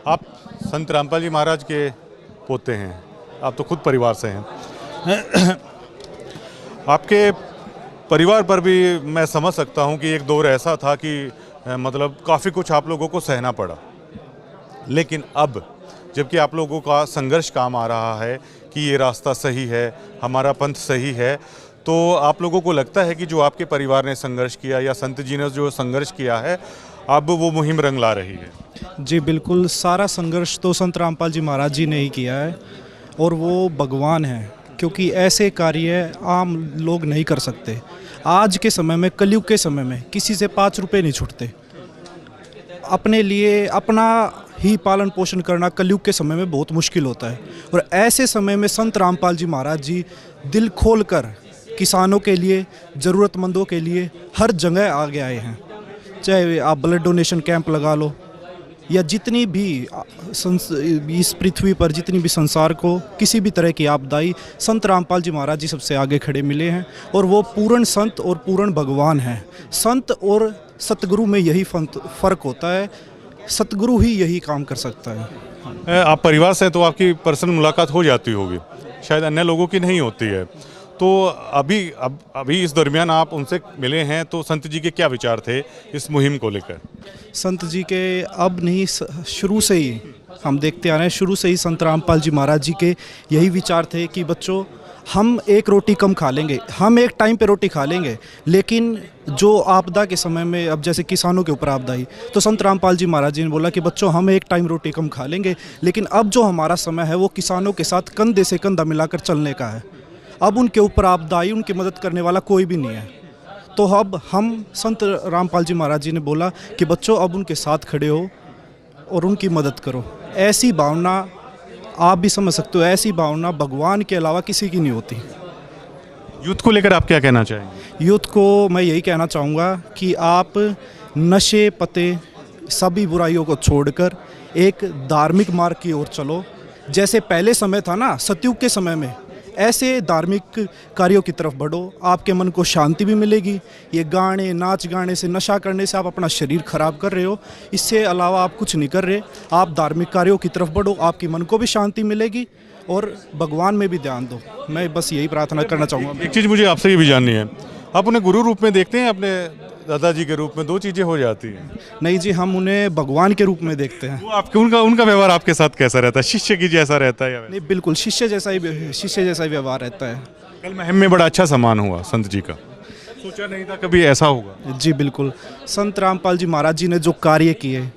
आप संत रामपाल जी महाराज के पोते हैं, आप तो खुद परिवार से हैं। आपके परिवार पर भी मैं समझ सकता हूं कि एक दौर ऐसा था कि मतलब काफ़ी कुछ आप लोगों को सहना पड़ा, लेकिन अब जबकि आप लोगों का संघर्ष काम आ रहा है कि ये रास्ता सही है, हमारा पंथ सही है, तो आप लोगों को लगता है कि जो आपके परिवार ने संघर्ष किया या संत जी ने जो संघर्ष किया है, अब वो मुहिम रंग ला रही है? जी बिल्कुल, सारा संघर्ष तो संत रामपाल जी महाराज जी ने ही किया है और वो भगवान हैं, क्योंकि ऐसे कार्य आम लोग नहीं कर सकते। आज के समय में, कलयुग के समय में किसी से 5 रुपए नहीं छूटते। अपने लिए अपना ही पालन पोषण करना कलयुग के समय में बहुत मुश्किल होता है, और ऐसे समय में संत रामपाल जी महाराज जी दिल खोलकर किसानों के लिए, ज़रूरतमंदों के लिए हर जगह आगे आए हैं। चाहे आप ब्लड डोनेशन कैंप लगा लो, या जितनी भी इस पृथ्वी पर जितनी भी संसार को किसी भी तरह की आपदाई, संत रामपाल जी महाराज जी सबसे आगे खड़े मिले हैं, और वो पूर्ण संत और पूर्ण भगवान हैं। संत और सतगुरु में यही फ़र्क होता है, सतगुरु ही यही काम कर सकता है। आप परिवार से तो आपकी पर्सनल मुलाकात हो जाती होगी, शायद अन्य लोगों की नहीं होती है, तो अभी इस दरमियान आप उनसे मिले हैं, तो संत जी के क्या विचार थे इस मुहिम को लेकर? संत जी के अब नहीं, शुरू से ही हम देखते आ रहे हैं, शुरू से ही संत रामपाल जी महाराज जी के यही विचार थे कि बच्चों, हम एक रोटी कम खा लेंगे, हम एक टाइम पे रोटी खा लेंगे, लेकिन जो आपदा के समय में, अब जैसे किसानों के ऊपर आपदा आई, तो संत रामपाल जी महाराज जी ने बोला कि बच्चों, हम एक टाइम रोटी कम खा लेंगे, लेकिन अब जो हमारा समय है वो किसानों के साथ कंधे से कंधा मिलाकर चलने का है। अब उनके ऊपर आपदा आई, उनकी मदद करने वाला कोई भी नहीं है। तो अब हम संत रामपाल जी महाराज जी ने बोला कि बच्चों, अब उनके साथ खड़े हो और उनकी मदद करो। ऐसी भावना आप भी समझ सकते हो, ऐसी भावना भगवान के अलावा किसी की नहीं होती। यूथ को लेकर आप क्या कहना चाहेंगे? यूथ को मैं यही कहना चाहूँगा कि आप नशे पते सभी बुराइयों को छोड़कर एक धार्मिक मार्ग की ओर चलो। जैसे पहले समय था ना, सतयुग के समय में, ऐसे धार्मिक कार्यों की तरफ बढ़ो, आपके मन को शांति भी मिलेगी। ये गाने नाच गाने से, नशा करने से आप अपना शरीर खराब कर रहे हो, इससे अलावा आप कुछ नहीं कर रहे। आप धार्मिक कार्यों की तरफ बढ़ो, आपकी मन को भी शांति मिलेगी और भगवान में भी ध्यान दो। मैं बस यही प्रार्थना करना चाहूँगा। एक चीज़ मुझे आपसे ये भी जाननी है, आप उन्हें गुरु रूप में देखते हैं, अपने दादाजी के रूप में? दो चीज़ें हो जाती हैं। नहीं जी, हम उन्हें भगवान के रूप में देखते हैं। वो आपके उनका व्यवहार आपके साथ कैसा रहता है? शिष्य की जैसा रहता है या नहीं, बिल्कुल शिष्य जैसा ही व्यवहार रहता है। कल महम में बड़ा अच्छा सम्मान हुआ संत जी का, सोचा नहीं था कभी ऐसा होगा। जी बिल्कुल, संत रामपाल जी महाराज जी ने जो कार्य किए,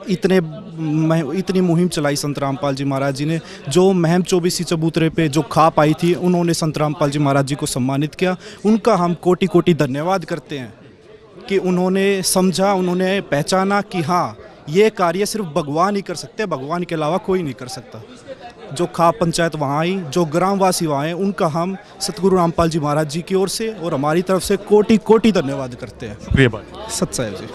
इतनी मुहिम चलाई संत रामपाल जी महाराज जी ने, जो महम 24 चबूतरे पे जो खाप आई थी, उन्होंने संत रामपाल जी महाराज जी को सम्मानित किया। उनका हम कोटि कोटि धन्यवाद करते हैं कि उन्होंने समझा, उन्होंने पहचाना कि हाँ, ये कार्य सिर्फ भगवान ही कर सकते हैं, भगवान के अलावा कोई नहीं कर सकता। जो खाप पंचायत वहाँ आई, जो ग्रामवासी वहाँ आए, उनका हम सतगुरु रामपाल जी महाराज जी की ओर से और हमारी तरफ से कोटि कोटि धन्यवाद करते हैं। शुक्रिया भाई। सत साहिब जी।